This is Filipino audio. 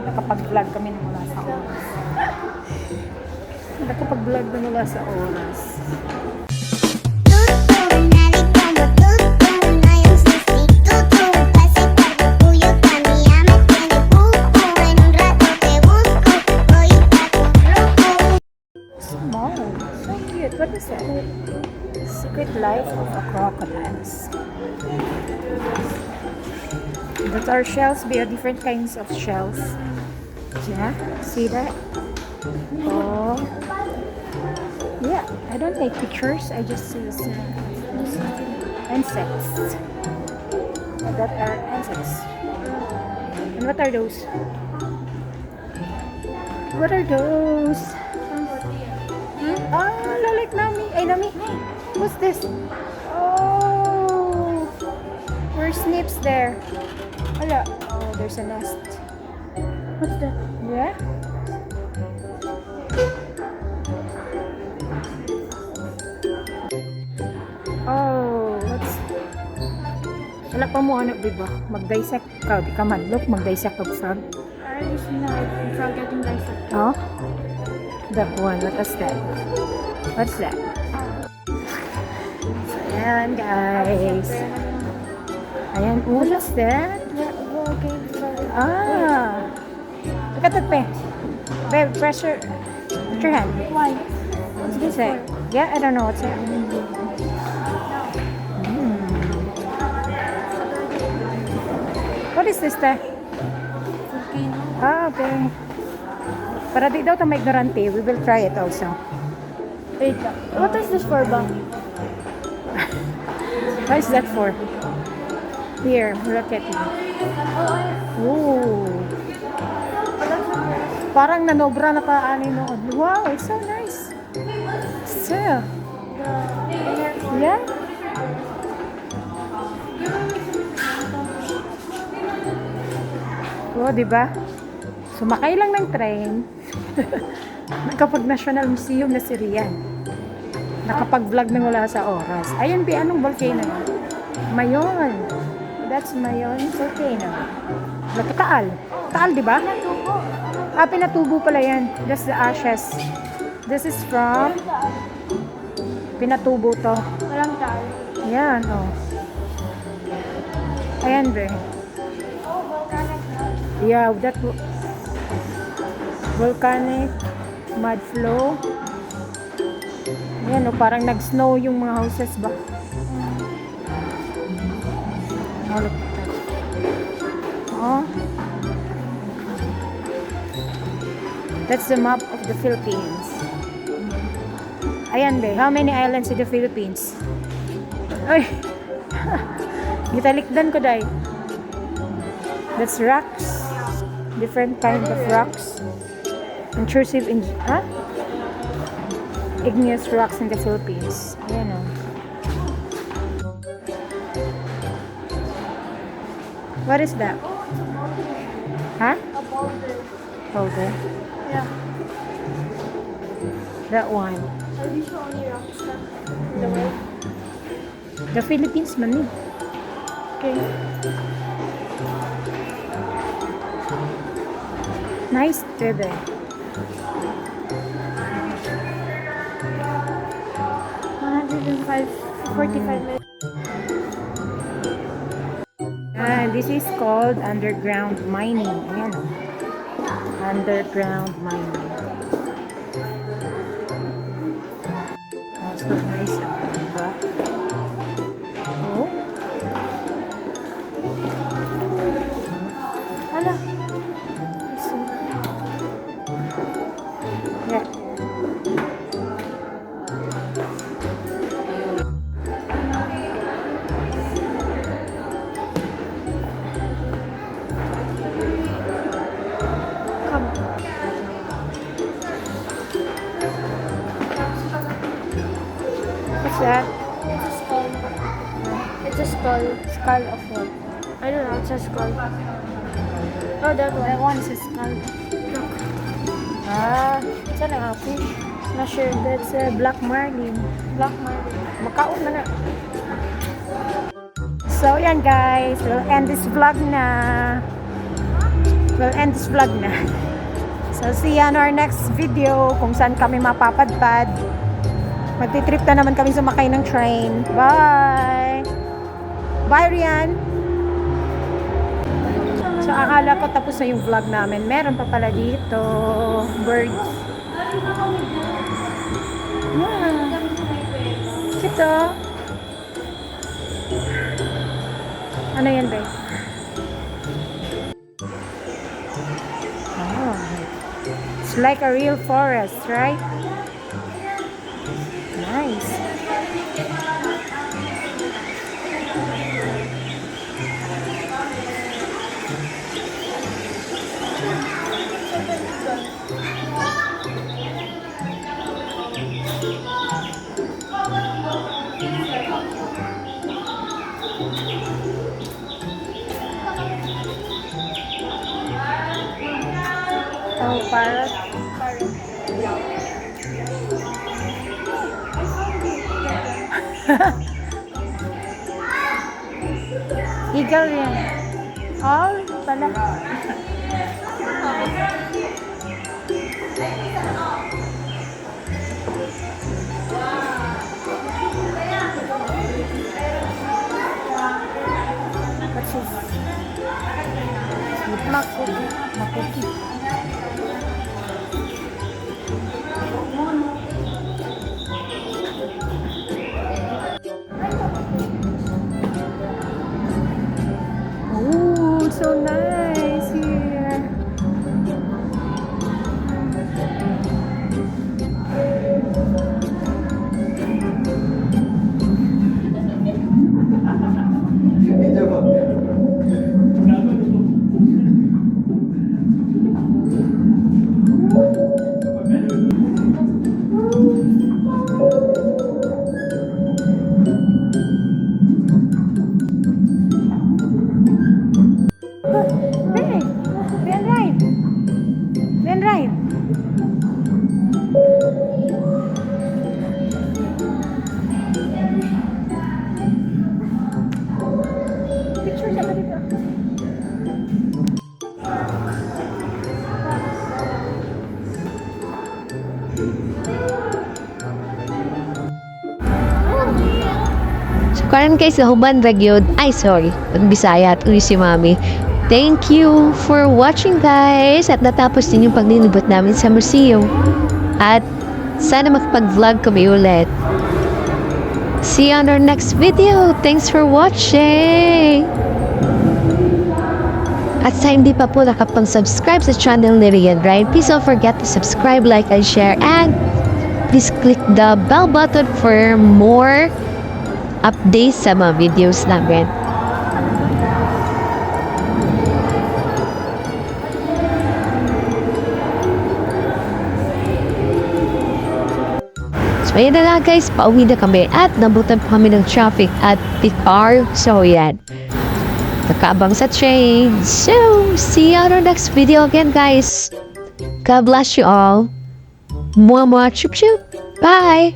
Nakapag-vlog kami ng mula sa oras. Nakapag-vlog na mula sa oras. Small. So cute. What is that? Secret life of a crocodiles. That are shells, be different kinds of shells. Yeah, see that? Oh, yeah. I don't take pictures. I just use insects. That are insects. And what are those? What are those? Ah, like Nami. Ay, Nami. What's this? Oh, there's snips there. Hala. Oh, there's a nest. What's that? Yeah? Oh, what's... Wala pa mo ano, diba? Mag-dissect ka. Di ka madlok, mag-dissect of frog. I just know frog getting dissected. Oh? That one. What is that? What's that? So, ayan, guys. Ayan. Oh, what's that? Ah. Look at that, pe. Babe, pressure. Put your hand. Why? What's this? Yeah, I don't know what's that. What is this, te? Volcano. Ah, okay. Para di daw tayo ignorante, we will try it also. Wait, what is this for, ba? What is that for? Here, look at me. Ooh. Parang nanobra na kaani noon. Wow, it's so nice. So, yeah. Oh, diba? Sumakay lang ng train. Nakapag National Museum na si Rian. Nakapag-vlog na wala sa oras. Ayun, anong volcano? Mayon. That's Mayon volcano. Taal. Taal, di ba? Ah, pinatubo pala yan. That's the ashes. This is from pinatubo to. Walang tayo. Yan, oh. Ayan, be. Oh, volcanic now. Yeah, that volcanic mud flow. Ayan, oh, parang nag-snow yung mga houses ba? Oh, look at that. Oh. That's the map of the Philippines. Ayan, be. How many islands in the Philippines? Ay! Gitalikdan ko, day. That's rocks. Different kind of rocks. Intrusive in... Huh? Igneous rocks in the Philippines. Ayan, oh. What is that? Huh? A boulder. Boulder. Yeah. That one. Are these the only rocks na in the world? The Philippines man eh. Okay. Nice today. $145 This is called underground mining. Ayan, oh. Underground mining. So nice. Diba? Oh. Hala. Yeah. What's that? It's a skull. It's a skull. Skull of what? I don't know, it's a skull. Oh, that one. That one is a skull. Look. Ah, it's a fish. Not sure. That's a black marlin. Black marble. Makaon na na. So, yan guys. We'll end this vlog na. we'll end this vlog na. So, see you on our next video kung saan kami mapapadpad. Magti-trip na naman kami sumakay ng train. Bye! Bye, Rian! So, akala ko tapos na yung vlog namin. Meron pa pala dito. Birds. Yeah. Ito. Ano yan, babe? Oh. It's like a real forest, right? Nice. Oh, parrot. Eagle yan. Oh, pala. What's this? Makuki. Makuki. Oh, so nice here. Hey, Ben ride. Ben ride. Picture siya ba dito? So, karon kay sa Huban Ragyod, ay sorry, Bisaya at uli si Mami. Thank you for watching guys at natapos din yung pagninibot namin sa museum. At sana makapag-vlog kami ulit. See you on our next video. Thanks for watching! At sa hindi pa po nakapag-subscribe sa channel ni Rian, right? Please don't forget to subscribe, like, and share. And please click the bell button for more updates sa mga videos namin. So, ayan na nga guys, pauwi na kami at nabutan po kami ng traffic at peak hour. So, yan. Nakaabang sa train. So, see you on our next video again guys. God bless you all. Mwah mwah chup chup. Bye!